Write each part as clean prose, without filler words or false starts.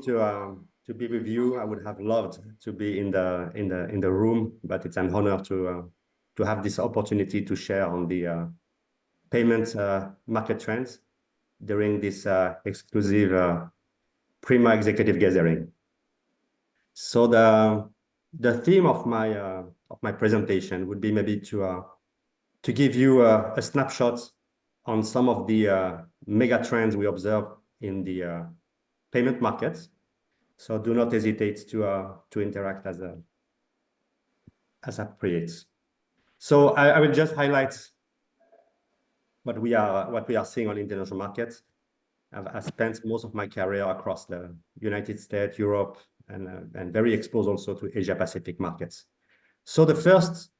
to be with you. I would have loved to be in the room, but it's an honor to have this opportunity to share on the payment market trends during this exclusive PRIMA Executive Gathering. So the theme of my presentation would be maybe to give you a snapshot on some of the mega trends we observe in the payment markets. So do not hesitate to interact as appropriate. So I will just highlight what we are seeing on international markets. I've spent most of my career across the United States, Europe, and very exposed also to Asia Pacific markets. So the first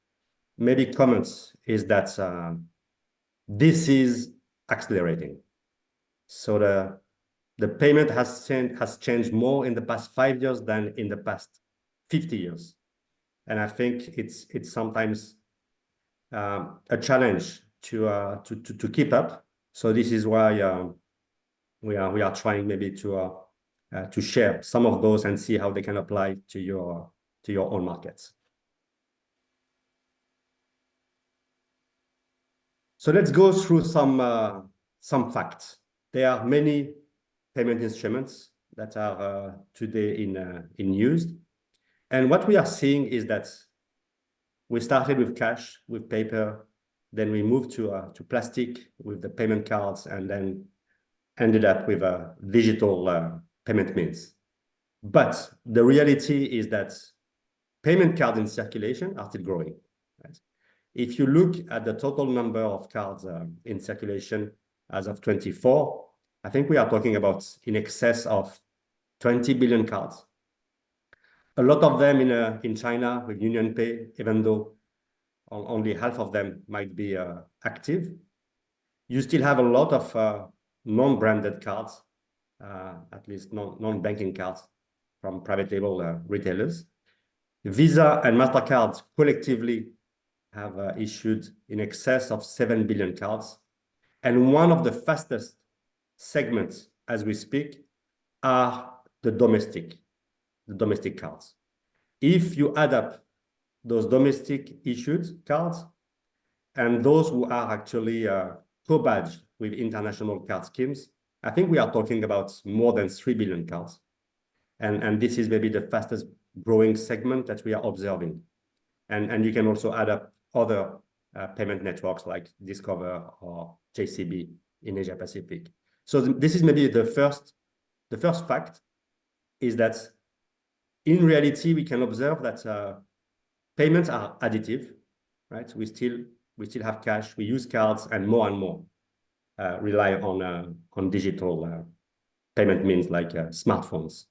maybe comment is that this is accelerating. So the payment has changed more in the past 5 years than in the past 50 years. And I think it's sometimes a challenge to keep up. So this is why we are trying maybe to share some of those and see how they can apply to your own markets. So let's go through some facts. There are many payment instruments that are today in use, and what we are seeing is that we started with cash, with paper, then we moved to plastic with the payment cards, and then ended up with a digital payment means. But the reality is that payment cards in circulation are still growing. Right? If you look at the total number of cards in circulation as of 24, I think we are talking about in excess of 20 billion cards. A lot of them in China with Union Pay, even though only half of them might be active. You still have a lot of non-branded cards, at least non-banking cards from private label retailers. Visa and MasterCard collectively have issued in excess of 7 billion cards. And one of the fastest segments as we speak are the domestic cards. If you add up those domestic issued cards and those who are actually co-badged with international card schemes, I think we are talking about more than 3 billion cards. And this is maybe the fastest growing segment that we are observing. And you can also add up other payment networks like Discover or JCB in Asia Pacific. So this is maybe the first fact is that in reality, we can observe that payments are additive, right? We still have cash, we use cards, and more rely on digital payment means like smartphones.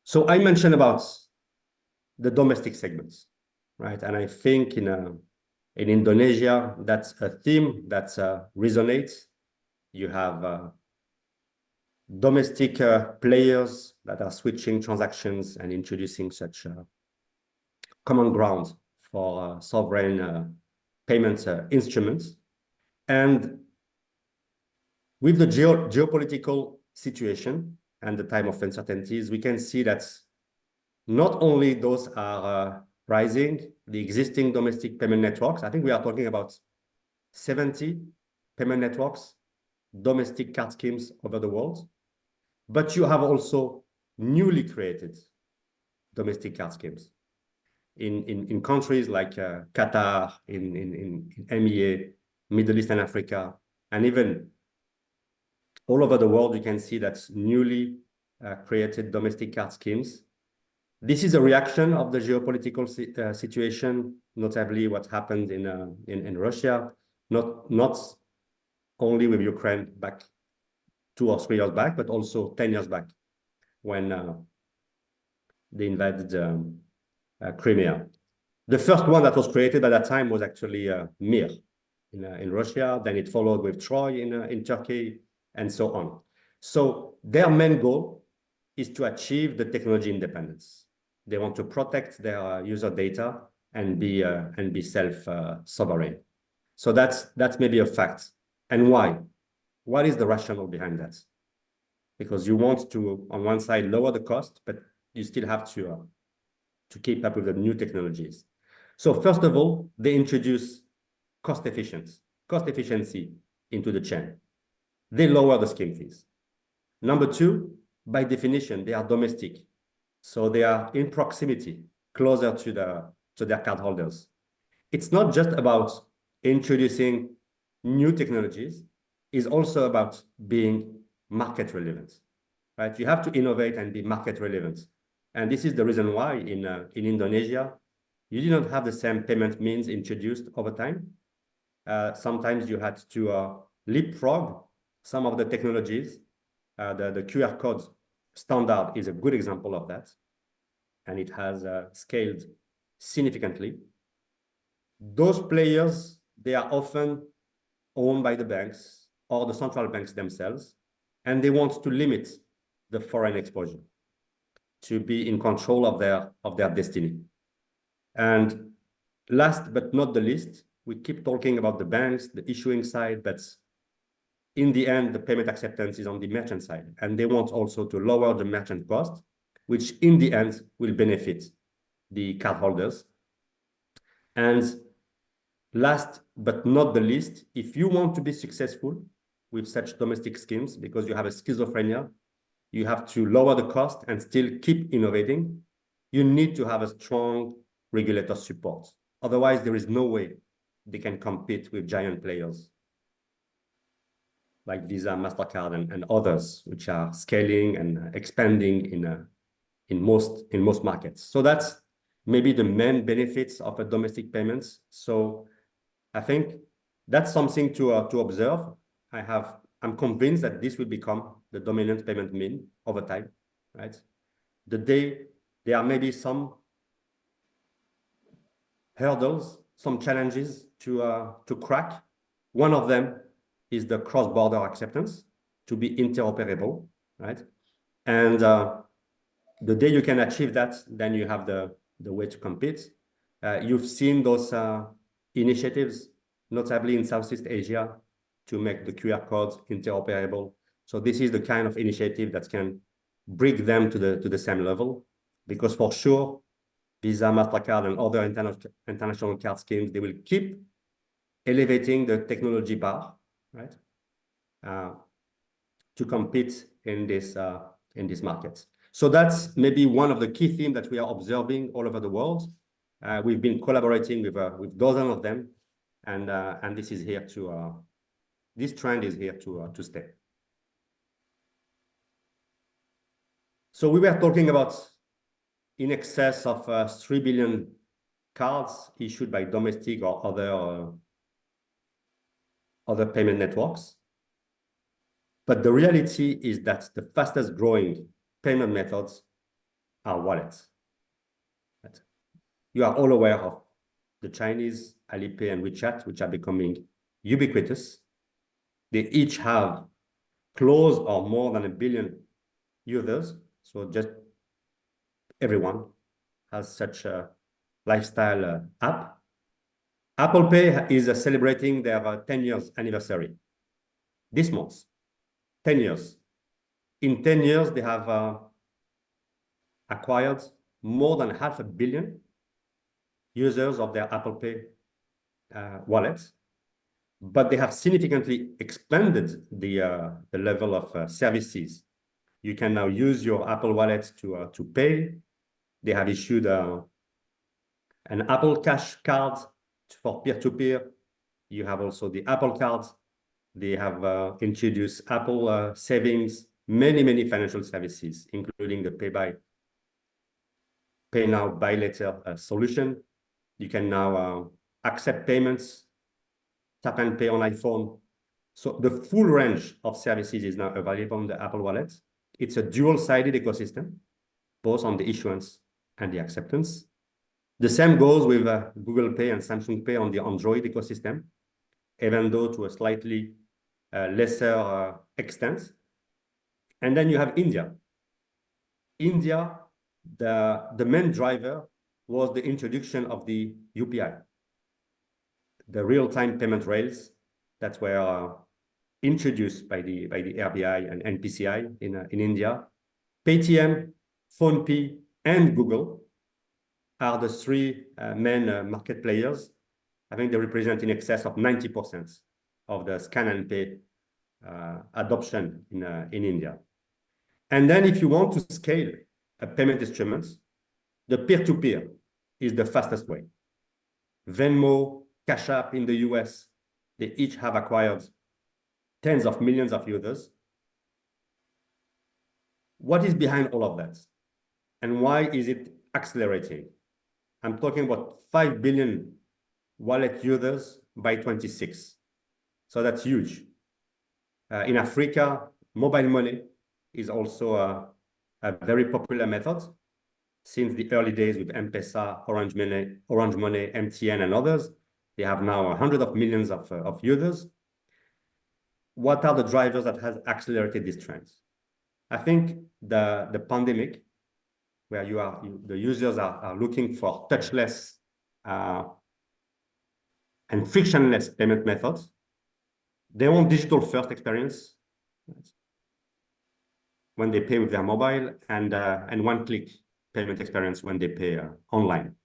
So I mentioned about the domestic segments, right? And I think in Indonesia, that's a theme that resonates. You have domestic players that are switching transactions and introducing such common ground for sovereign payment instruments. And with the geopolitical situation and the time of uncertainties, we can see that not only those are rising, the existing domestic payment networks, I think we are talking about 70 payment networks, domestic card schemes over the world, but you have also newly created domestic card schemes in countries like Qatar, in MEA, Middle East and Africa, and even all over the world. You can see that's newly created domestic card schemes. This is a reaction of the geopolitical situation, notably what happened in Russia, not only with Ukraine back 2 or 3 years back, but also 10 years back when they invaded Crimea. The first one that was created at that time was actually Mir in Russia. Then it followed with Troy in Turkey, and so on. So their main goal is to achieve the technology independence. They want to protect their user data and be self-sovereign. So that's maybe a fact. And why? what is the rationale behind that? Because you want to, on one side, lower the cost, but you still have to keep up with the new technologies. So first of all, they introduce cost efficiency into the chain. They lower the scheme fees. Number two, by definition, they are domestic. So they are in proximity, closer to their cardholders. It's not just about introducing new technologies, it's also about being market relevant, right? You have to innovate and be market relevant. And this is the reason why in Indonesia, you did not have the same payment means introduced over time. Sometimes you had to leapfrog some of the technologies. The QR code standard is a good example of that. And it has scaled significantly. Those players, they are often owned by the banks or the central banks themselves, and they want to limit the foreign exposure to be in control of their destiny. And last but not the least, we keep talking about the banks, the issuing side, but in the end, the payment acceptance is on the merchant side, and they want also to lower the merchant cost, which in the end will benefit the cardholders. And last but not the least, if you want to be successful with such domestic schemes, because you have a schizophrenia, you have to lower the cost and still keep innovating, you need to have a strong regulator support. Otherwise, there is no way they can compete with giant players like Visa, MasterCard, and others, which are scaling and expanding in most markets. So that's maybe the main benefits of a domestic payments. So I think that's something to observe. I'm convinced that this will become the dominant payment mean over time, right? The day there are maybe some hurdles, some challenges to crack. One of them is the cross-border acceptance to be interoperable, right? And the day you can achieve that, then you have the way to compete. You've seen those initiatives, notably in Southeast Asia, to make the QR codes interoperable. So this is the kind of initiative that can bring them to the same level, because for sure, Visa, MasterCard, and other international card schemes, they will keep elevating the technology bar, right, to compete in this market. So that's maybe one of the key themes that we are observing all over the world. We've been collaborating with dozens of them, and this is here to this trend is here to stay. So we were talking about in excess of 3 billion cards issued by domestic or other payment networks. But the reality is that the fastest growing payment methods are wallets. Right? You are all aware of the Chinese Alipay and WeChat, which are becoming ubiquitous. They each have close or more than 1 billion users. So just everyone has such a lifestyle app. Apple Pay is celebrating their 10 years anniversary this month. 10 years. In 10 years, they have acquired more than 500 million users of their Apple Pay wallets, but they have significantly expanded the level of services. You can now use your Apple Wallet to pay. They have issued an Apple Cash card for peer-to-peer. You have also the Apple cards. They have introduced Apple Savings, many financial services, including the pay now, buy later solution. You can now accept payments, tap and pay on iPhone. So the full range of services is now available on the Apple Wallet. It's a dual-sided ecosystem, both on the issuance and the acceptance. The same goes with Google Pay and Samsung Pay on the Android ecosystem, even though to a slightly lesser extent. And then you have India. India, the main driver was the introduction of the UPI, the real-time payment rails that were introduced by the RBI and NPCI in India. Paytm, PhonePe, and Google are the three main market players. I think they represent in excess of 90% of the scan and pay adoption in India. And then if you want to scale a payment instruments, the peer-to-peer is the fastest way. Venmo, Cash App in the US, they each have acquired tens of millions of users. What is behind all of that? And why is it accelerating? I'm talking about 5 billion wallet users by 26. So that's huge. In Africa, mobile money is also a very popular method since the early days with M-Pesa, Orange Money, MTN, and others. They have now hundreds of millions of users. What are the drivers that has accelerated these trends? I think the pandemic, where the users are looking for touchless and frictionless payment methods. They want digital first experience when they pay with their mobile and one-click payment experience when they pay online.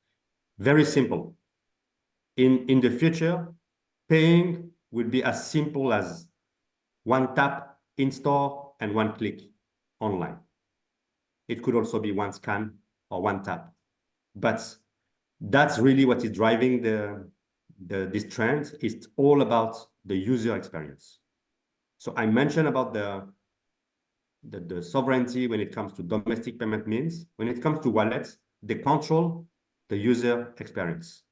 Very simple. In the future, paying will be as simple as one tap in store and one click online. It could also be one scan or one tap. But that's really what is driving this trend. It's all about the user experience. So I mentioned about the sovereignty when it comes to domestic payment means. When it comes to wallets, they control the user experience.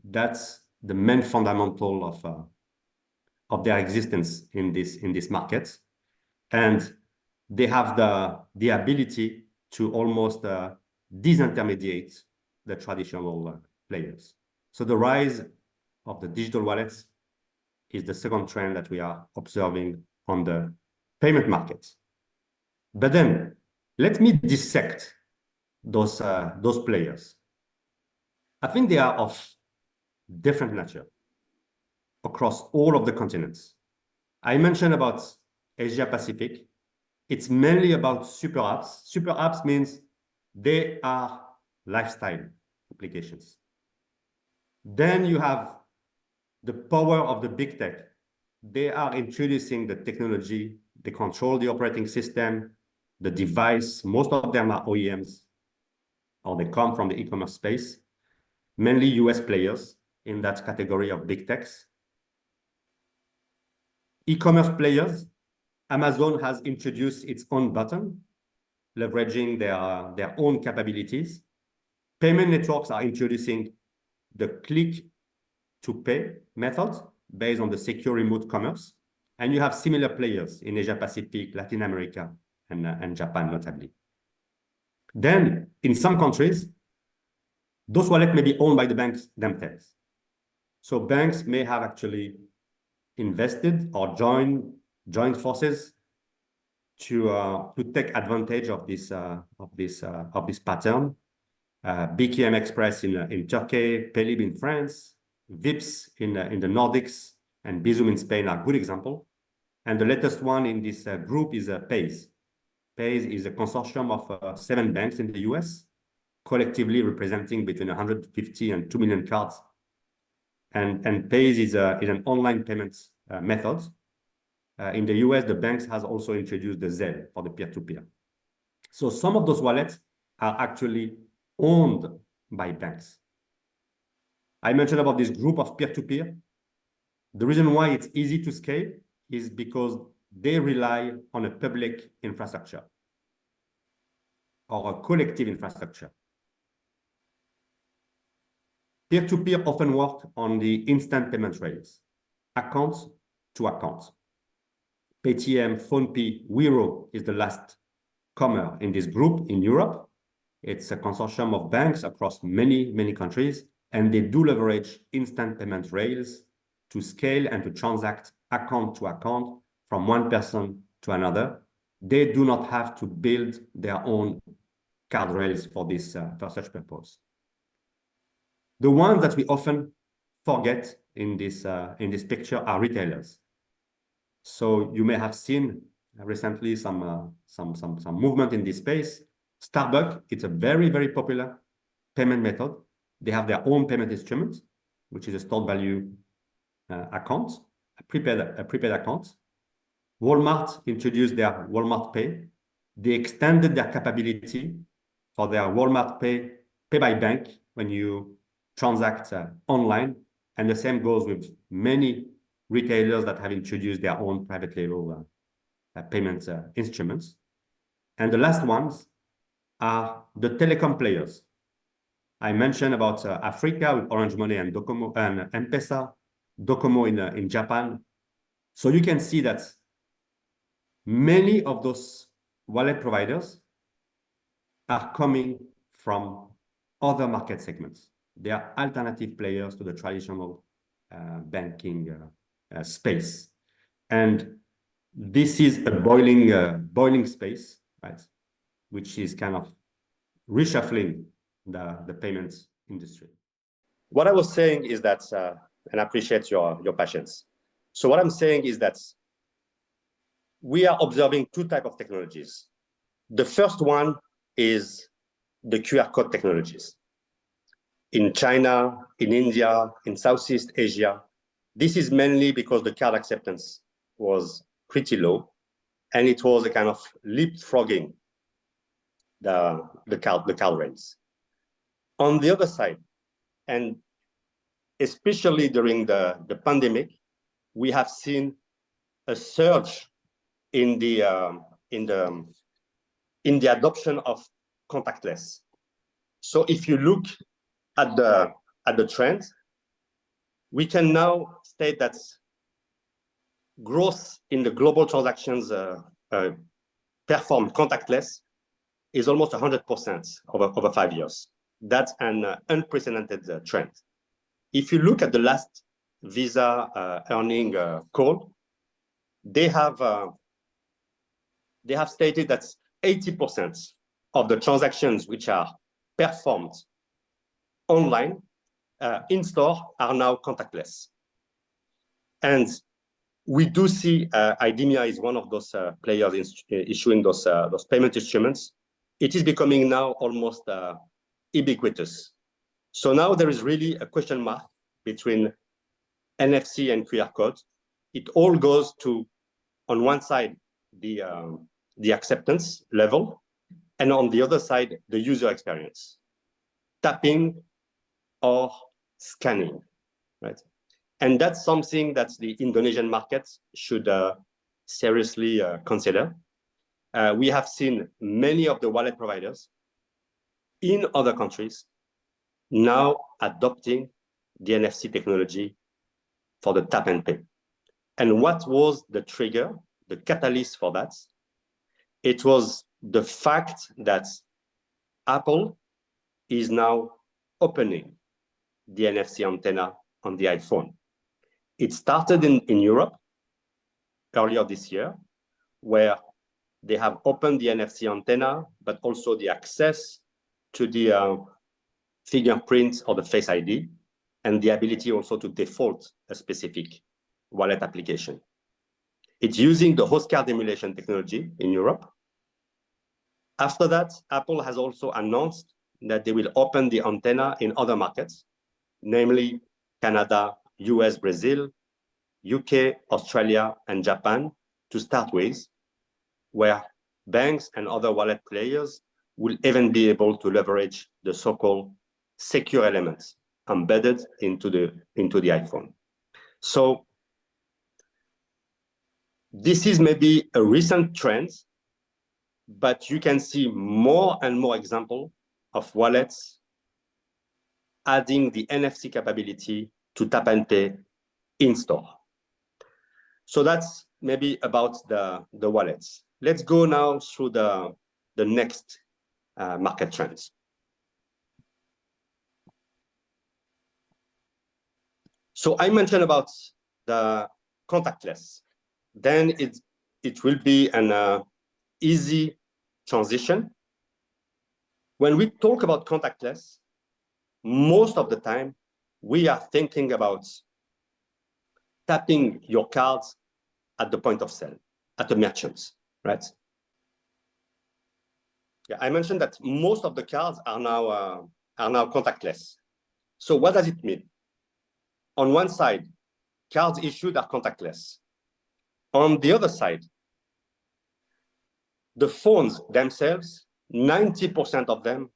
That's the main fundamental of their existence in this market. And they have the ability to almost disintermediate the traditional players. So the rise of the digital wallets is the second trend that we are observing on the payment markets. But then let me dissect those players. I think they are of different nature across all of the continents. I mentioned about Asia Pacific. It's mainly about super apps. Super apps means they are lifestyle applications. Then you have the power of the big tech. They are introducing the technology. They control the operating system, the device. Most of them are OEMs, or they come from the e-commerce space, mainly US players in that category of big techs. E-commerce players, Amazon has introduced its own button, leveraging their own capabilities. Payment networks are introducing the click-to-pay method based on the secure remote commerce. And you have similar players in Asia Pacific, Latin America, and Japan, notably. Then, in some countries, those wallets may be owned by the banks themselves. So banks may have actually invested or joined forces to take advantage of this pattern. BKM Express in Turkey, Paylib in France, Vips in the Nordics, and Bizum in Spain are good examples. And the latest one in this group is Paze. Paze is a consortium of 7 banks in the US, collectively representing between 150 and 2 million cards. And Paze is an online payments method. In the US, the banks has also introduced the Zelle for the peer-to-peer. So some of those wallets are actually owned by banks. I mentioned about this group of peer-to-peer. The reason why it's easy to scale is because they rely on a public infrastructure or a collective infrastructure. Peer-to-peer often work on the instant payment rails, account to account. Paytm, PhonePe, Wero is the last comer in this group in Europe. It's a consortium of banks across many, many countries, and they do leverage instant payment rails to scale and to transact account to account from one person to another. They do not have to build their own card rails for this for such purpose. The ones that we often forget in this picture are retailers. So you may have seen recently some movement in this space. Starbucks, it's a very, very popular payment method. They have their own payment instrument, which is a stored value account, a prepaid account. Walmart introduced their Walmart Pay. They extended their capability for their Walmart Pay by bank when you transact online. And the same goes with many retailers that have introduced their own private label payment instruments. And the last ones are the telecom players. I mentioned about Africa with Orange Money and Docomo and M-Pesa, Docomo in Japan. So you can see that many of those wallet providers are coming from other market segments. They are alternative players to the traditional banking space. And this is a boiling space, right? Which is kind of reshuffling the payments industry. What I was saying is that, and I appreciate your patience. So what I'm saying is that we are observing two types of technologies. The first one is the QR code technologies. In China, in India, in Southeast Asia, this is mainly because the card acceptance was pretty low, and it was a kind of leapfrogging the card rates. On the other side, and especially during the pandemic, we have seen a surge in the adoption of contactless. So if you look at the trend, we can now state that growth in the global transactions performed contactless is almost 100% over 5 years. That's an unprecedented trend. If you look at the last Visa earning call, they have stated that 80% of the transactions which are performed online in store are now contactless. And we do see IDEMIA is one of those players issuing those payment instruments. It is becoming now almost ubiquitous. So now there is really a question mark between NFC and QR code. It all goes to, on one side, the acceptance level, and on the other side, the user experience, tapping or scanning, right? And that's something that the Indonesian market should seriously consider. We have seen many of the wallet providers in other countries now adopting the NFC technology for the tap and pay. And what was the trigger, the catalyst for that? It was the fact that Apple is now opening the NFC antenna on the iPhone. It started in Europe earlier this year, where they have opened the NFC antenna, but also the access to the fingerprint or the Face ID, and the ability also to default a specific wallet application. It's using the host card emulation technology in Europe. After that, Apple has also announced that they will open the antenna in other markets, namely Canada, US, Brazil, UK, Australia, and Japan, to start with, where banks and other wallet players will even be able to leverage the so-called secure elements embedded into the iPhone. So this is maybe a recent trend, but you can see more and more examples of wallets adding the NFC capability to tap and pay in store. So that's maybe about the wallets. Let's go now through the next market trends. So I mentioned about the contactless. Then it will be an easy transition. When we talk about contactless, most of the time we are thinking about tapping your cards at the point of sale, at the merchants, right? Yeah, I mentioned that most of the cards are now contactless. So what does it mean? On one side, cards issued are contactless. On the other side, the phones themselves, 90% of them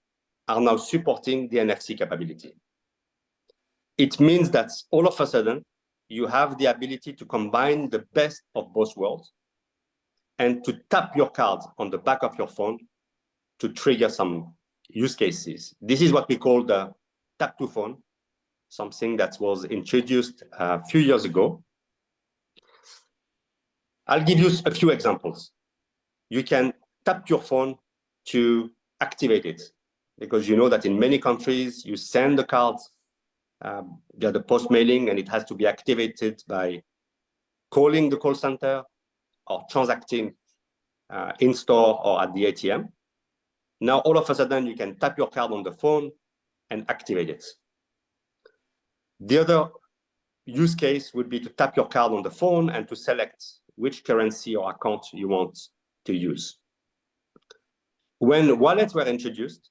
are now supporting the NFC capability. It means that all of a sudden, you have the ability to combine the best of both worlds and to tap your card on the back of your phone to trigger some use cases. This is what we call the tap to phone, something that was introduced a few years ago. I'll give you a few examples. You can tap your phone to activate it, because you know that in many countries, you send the cards via the post mailing, and it has to be activated by calling the call center or transacting in store or at the ATM. Now, all of a sudden, you can tap your card on the phone and activate it. The other use case would be to tap your card on the phone and to select which currency or account you want to use. When wallets were introduced,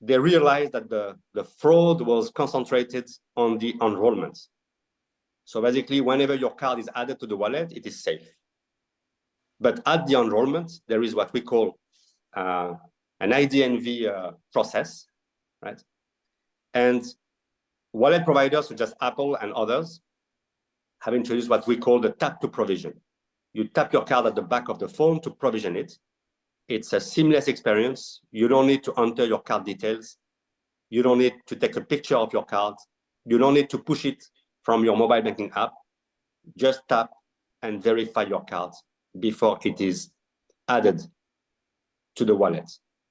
they realized that the fraud was concentrated on the enrollment. So basically, whenever your card is added to the wallet, it is safe. But at the enrollment, there is what we call an IDNV process, right? And wallet providers such as Apple and others have introduced what we call the tap to provision. You tap your card at the back of the phone to provision it. It's a seamless experience. You don't need to enter your card details. You don't need to take a picture of your card. You don't need to push it from your mobile banking app. Just tap and verify your card before it is added to the wallet.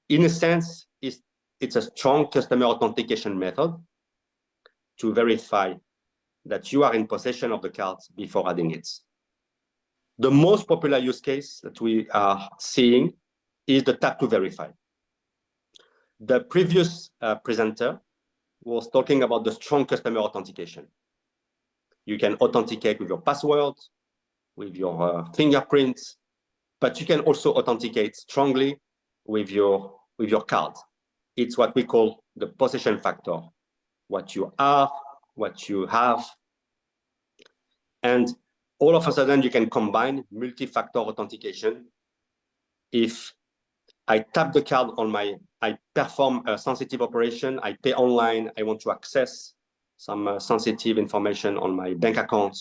In a sense, it's a strong customer authentication method to verify that you are in possession of the card before adding it. The most popular use case that we are seeing is the tap to verify. The previous presenter was talking about the strong customer authentication. You can authenticate with your password, with your fingerprints, but you can also authenticate strongly with your card. It's what we call the possession factor, what you are, what you have. And all of a sudden, you can combine multi-factor authentication. If I tap the card I perform a sensitive operation, I pay online, I want to access some sensitive information on my bank account,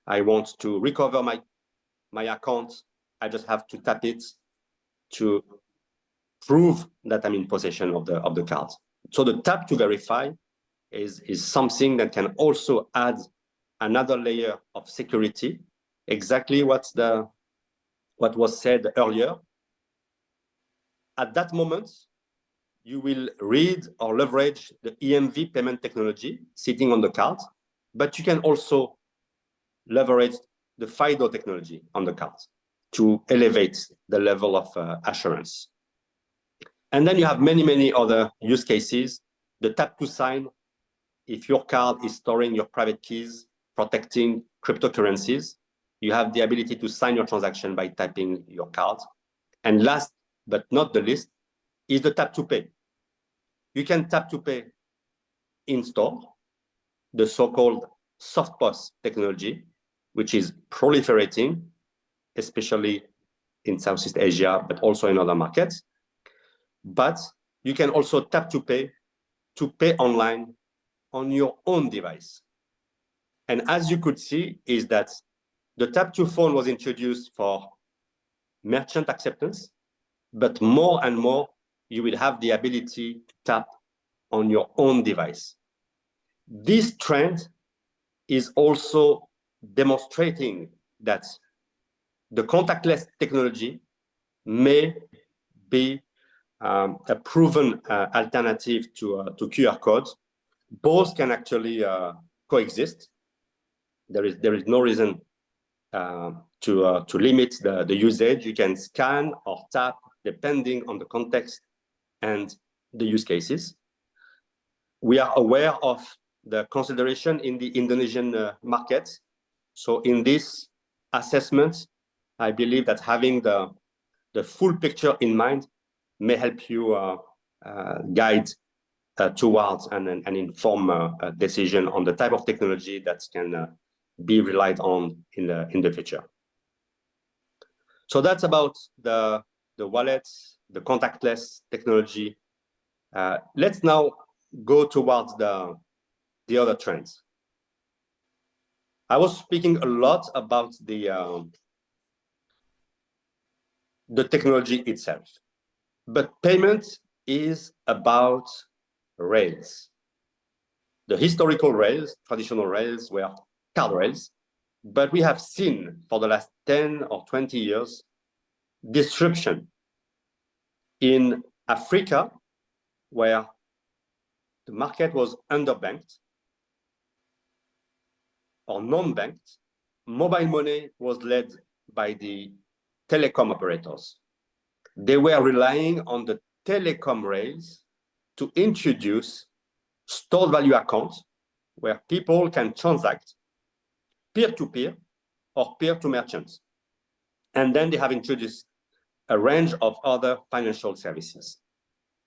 I want to recover my account, I just have to tap it to prove that I'm in possession of the card. So the tap to verify is something that can also add another layer of security, exactly what was said earlier. At that moment, you will read or leverage the EMV payment technology sitting on the card, but you can also leverage the FIDO technology on the card to elevate the level of assurance. And then you have many, many other use cases. The tap to sign, if your card is storing your private keys, protecting cryptocurrencies, you have the ability to sign your transaction by tapping your card. And last but not the least is the tap to pay. You can tap to pay in store, the so-called soft POS technology, which is proliferating, especially in Southeast Asia, but also in other markets. But you can also tap to pay online on your own device. And as you could see, is that the tap to phone was introduced for merchant acceptance, but more and more, you will have the ability to tap on your own device. This trend is also demonstrating that the contactless technology may be a proven alternative to QR codes. Both can actually coexist. There is no reason to limit the usage. You can scan or tap depending on the context and the use cases. We are aware of the consideration in the Indonesian market. So in this assessment, I believe that having the full picture in mind may help you guide towards and inform a decision on the type of technology that can be relied on in the future. So that's about the wallets, the contactless technology. Let's now go towards the other trends. I was speaking a lot about the technology itself, but payment is about rails. The historical rails, traditional rails, were card rails, but we have seen for the last 10 or 20 years disruption in Africa, where the market was underbanked or non-banked. Mobile money was led by the telecom operators. They were relying on the telecom rails to introduce stored value accounts where people can transact peer-to-peer or peer-to-merchants. And then they have introduced a range of other financial services.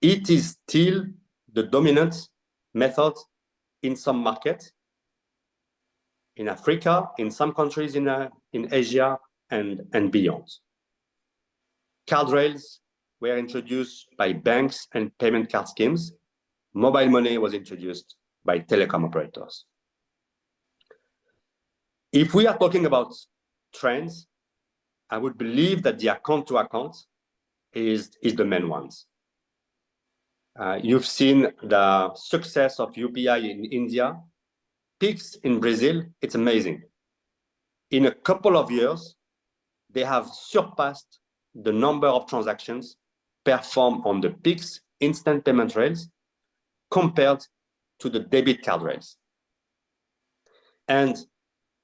It is still the dominant method in some markets, in Africa, in some countries in Asia, and beyond. Card rails were introduced by banks and payment card schemes. Mobile money was introduced by telecom operators. If we are talking about trends, I would believe that the account-to-account is the main ones. You've seen the success of UPI in India, Pix in Brazil. It's amazing. In a couple of years, they have surpassed the number of transactions performed on the Pix instant payment rails compared to the debit card rails. And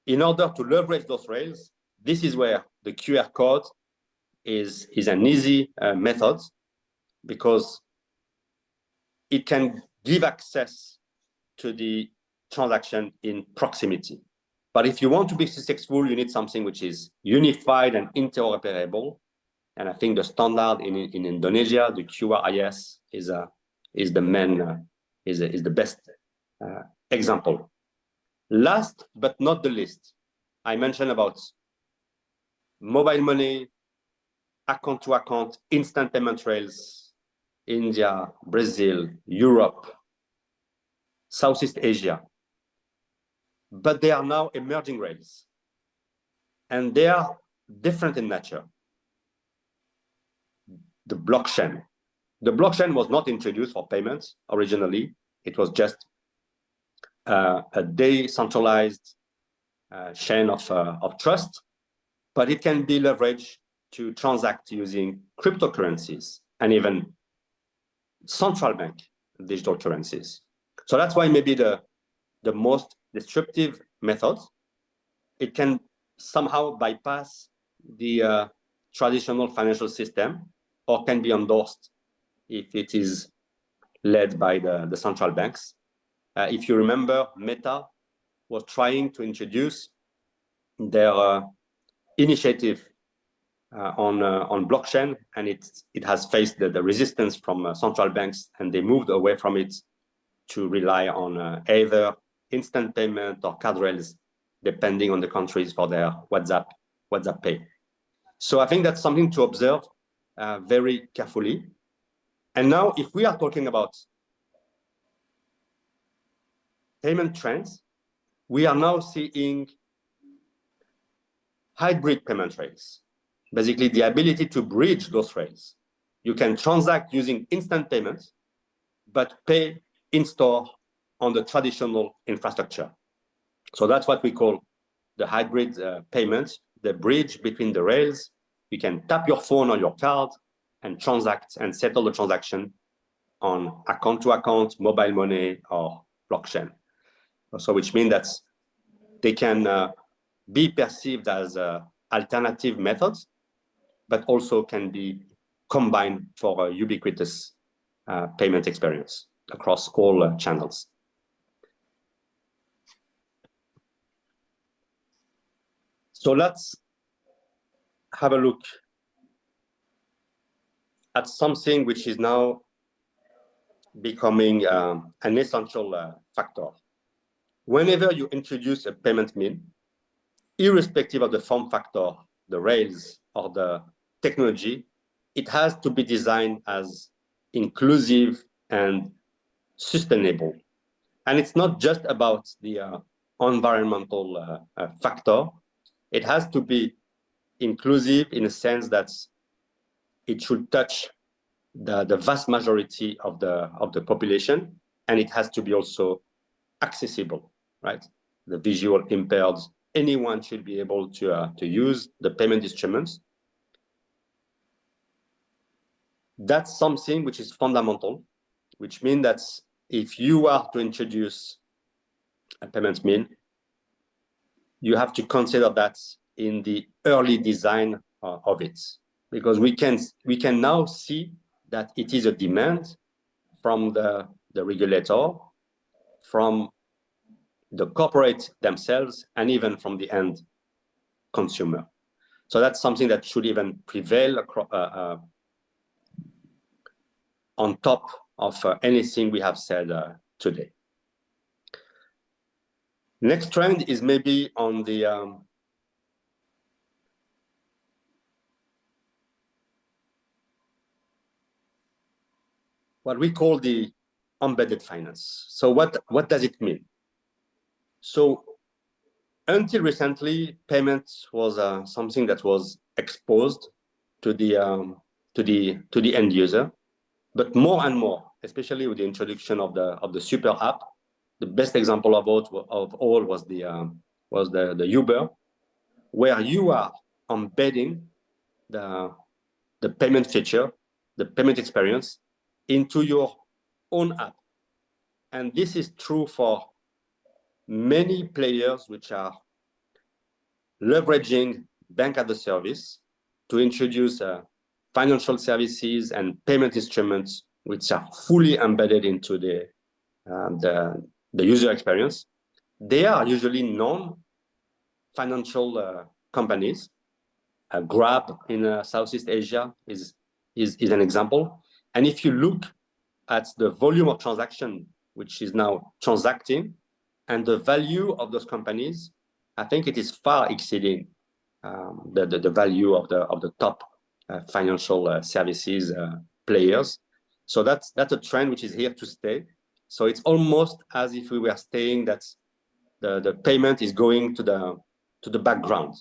in order to leverage those rails, this is where the QR code is an easy method, because it can give access to the transaction in proximity. But if you want to be successful, you need something which is unified and interoperable. And I think the standard in Indonesia, the QRIS, is the best example. Last but not the least, I mentioned about mobile money, account-to-account, instant payment rails, India, Brazil, Europe, Southeast Asia. But they are now emerging rails, and they are different in nature. The blockchain. The blockchain was not introduced for payments originally. It was just a decentralized chain of trust, but it can be leveraged to transact using cryptocurrencies and even central bank digital currencies. So that's why maybe the most disruptive method. It can somehow bypass the traditional financial system, or can be endorsed if it is led by the central banks. If you remember, Meta was trying to introduce their initiative on blockchain, and it has faced the resistance from central banks, and they moved away from it to rely on either instant payment or card rails, depending on the countries, for their WhatsApp Pay. So I think that's something to observe very carefully. And now, if we are talking about payment trends, we are now seeing hybrid payment rails. Basically, the ability to bridge those rails. You can transact using instant payments, but pay in store on the traditional infrastructure. So that's what we call the hybrid payments, the bridge between the rails. You can tap your phone or your card and transact and settle the transaction on account-to-account, mobile money, or blockchain. So which means that they can be perceived as alternative methods, but also can be combined for a ubiquitous payment experience across all channels. So let's have a look at something which is now becoming an essential factor. Whenever you introduce a payment mean, irrespective of the form factor, the rails, or the technology, it has to be designed as inclusive and sustainable. And it's not just about the environmental factor. It has to be inclusive in a sense that it should touch the vast majority of the population, and it has to be also accessible, right? The visual impaired, anyone should be able to use the payment instruments. That's something which is fundamental, which means that if you are to introduce a payment mean, you have to consider that in the early design of it, because we can now see that it is a demand from the regulator, from the corporate themselves, and even from the end consumer. So that's something that should even prevail on top of anything we have said today. Next trend is maybe on the what we call the embedded finance. So what does it mean? So until recently, payments was something that was exposed to the end user, but more and more, especially with the introduction of the super app, the best example of all was the Uber, where you are embedding the payment feature, the payment experience into your own app. And this is true for many players which are leveraging bank as a service to introduce financial services and payment instruments which are fully embedded into the user experience. They are usually non-financial companies. Grab in Southeast Asia is an example. And if you look at the volume of transaction which is now transacting and the value of those companies, I think it is far exceeding the value of the top financial services players. So that's a trend which is here to stay. So it's almost as if we were saying that the payment is going to the background,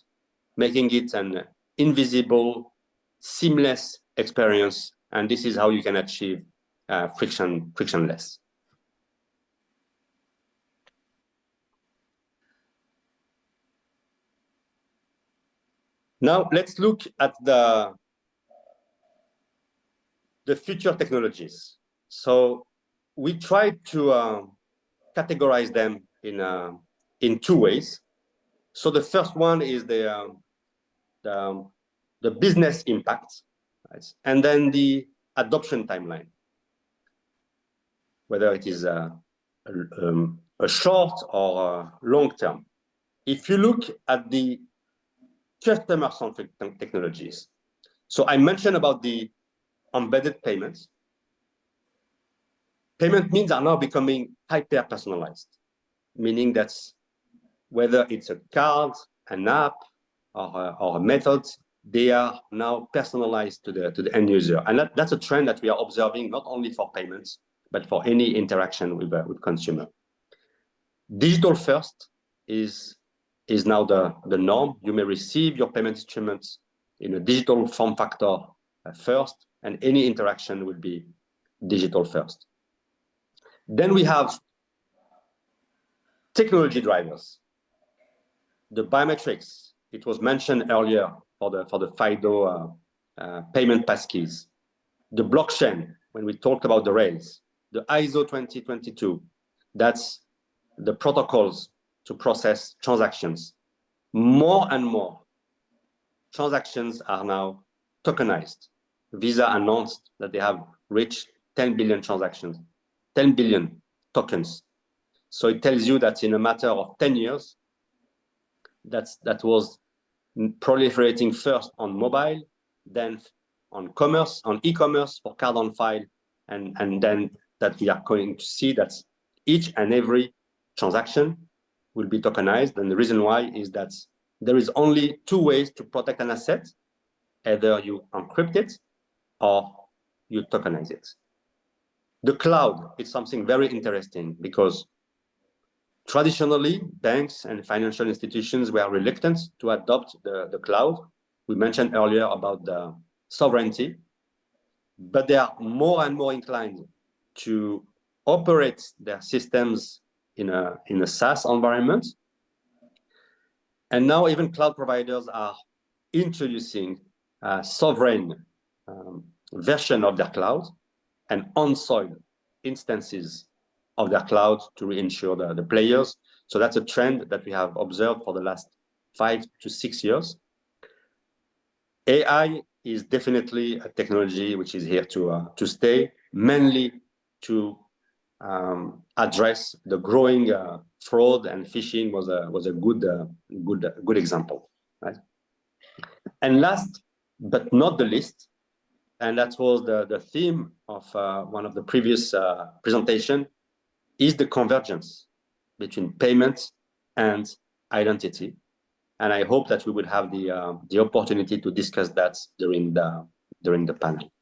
making it an invisible, seamless experience. And this is how you can achieve frictionless. Now let's look at the future technologies. So we try to categorize them in two ways. So the first one is the business impact, right? And then the adoption timeline, whether it is a short or a long term. If you look at the customer-centric technologies, so I mentioned about the embedded payments. Payment means are now becoming hyper-personalized, meaning that whether it's a card, an app, or a method, they are now personalized to the end user. And that's a trend that we are observing not only for payments, but for any interaction with consumer. Digital first is now the norm. You may receive your payment instruments in a digital form factor first, and any interaction will be digital first. Then we have technology drivers. The biometrics, it was mentioned earlier for the FIDO payment passkeys. The blockchain, when we talked about the rails, the ISO 2022, that's the protocols to process transactions. More and more transactions are now tokenized. Visa announced that they have reached 10 billion transactions, 10 billion tokens. So it tells you that in a matter of 10 years, that was proliferating first on mobile, then on commerce, on e-commerce for card on file, and then that we are going to see that each and every transaction will be tokenized. And the reason why is that there is only two ways to protect an asset. Either you encrypt it or you tokenize it. The cloud is something very interesting because traditionally, banks and financial institutions were reluctant to adopt the cloud. We mentioned earlier about the sovereignty, but they are more and more inclined to operate their systems in a SaaS environment. And now even cloud providers are introducing a sovereign version of their cloud and on-soil instances of their cloud to reinsure the players. So that's a trend that we have observed for the last 5 to 6 years. AI is definitely a technology which is here to stay, mainly to address the growing fraud, and phishing was a good example, right? And last but not the least, and that was the theme of one of the previous presentation, is the convergence between payments and identity. And I hope that we will have the opportunity to discuss that during the panel.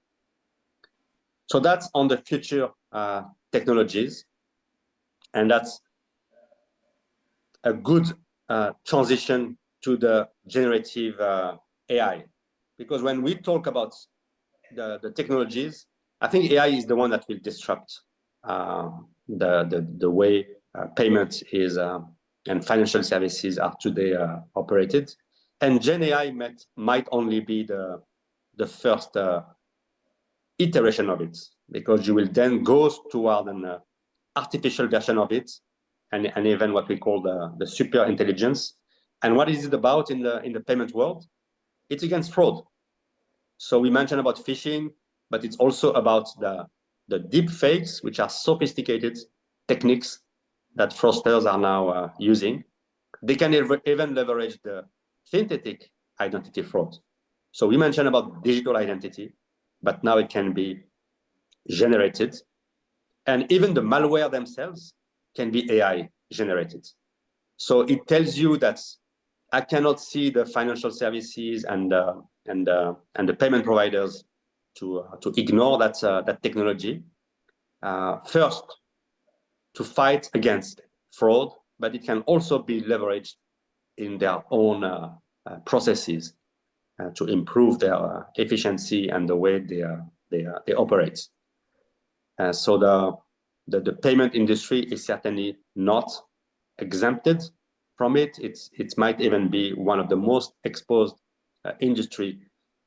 So that's on the future technologies, and that's a good transition to the generative AI. Because when we talk about the technologies, I think AI is the one that will disrupt the way payment is and financial services are today operated. And Gen AI might only be the first iteration of it, because you will then go toward an artificial version of it, and even what we call the super intelligence. And what is it about in the payment world? It's against fraud. So we mentioned about phishing, but it's also about the deep fakes, which are sophisticated techniques that fraudsters are now using. They can even leverage the synthetic identity fraud. So we mentioned about digital identity, but now it can be generated. And even the malware themselves can be AI generated. So it tells you that I cannot see the financial services and the payment providers to ignore that technology. First, to fight against fraud, but it can also be leveraged in their own processes to improve their efficiency and the way they operate. So the payment industry is certainly not exempted from it. It might even be one of the most exposed industry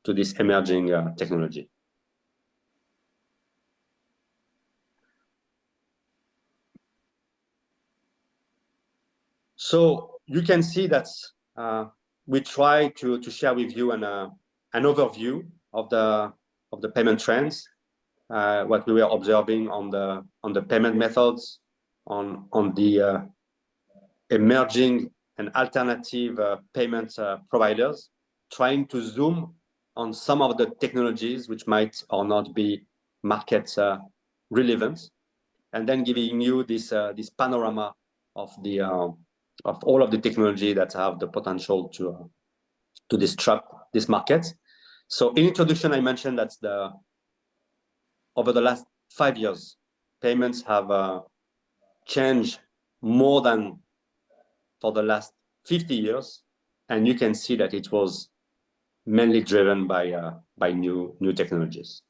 to this emerging technology. So you can see that we try to share with you an overview of the payment trends, what we were observing on the payment methods, on the emerging and alternative payment providers, trying to zoom on some of the technologies which might or not be market relevant, and then giving you this panorama of all of the technology that have the potential to disrupt this market. So in introduction, I mentioned that over the last 5 years, payments have changed more than for the last 50 years, and you can see that it was mainly driven by new technologies.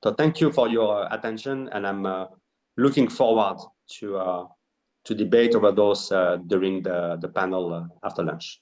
So thank you for your attention, and I'm looking forward to debate over those during the panel after lunch.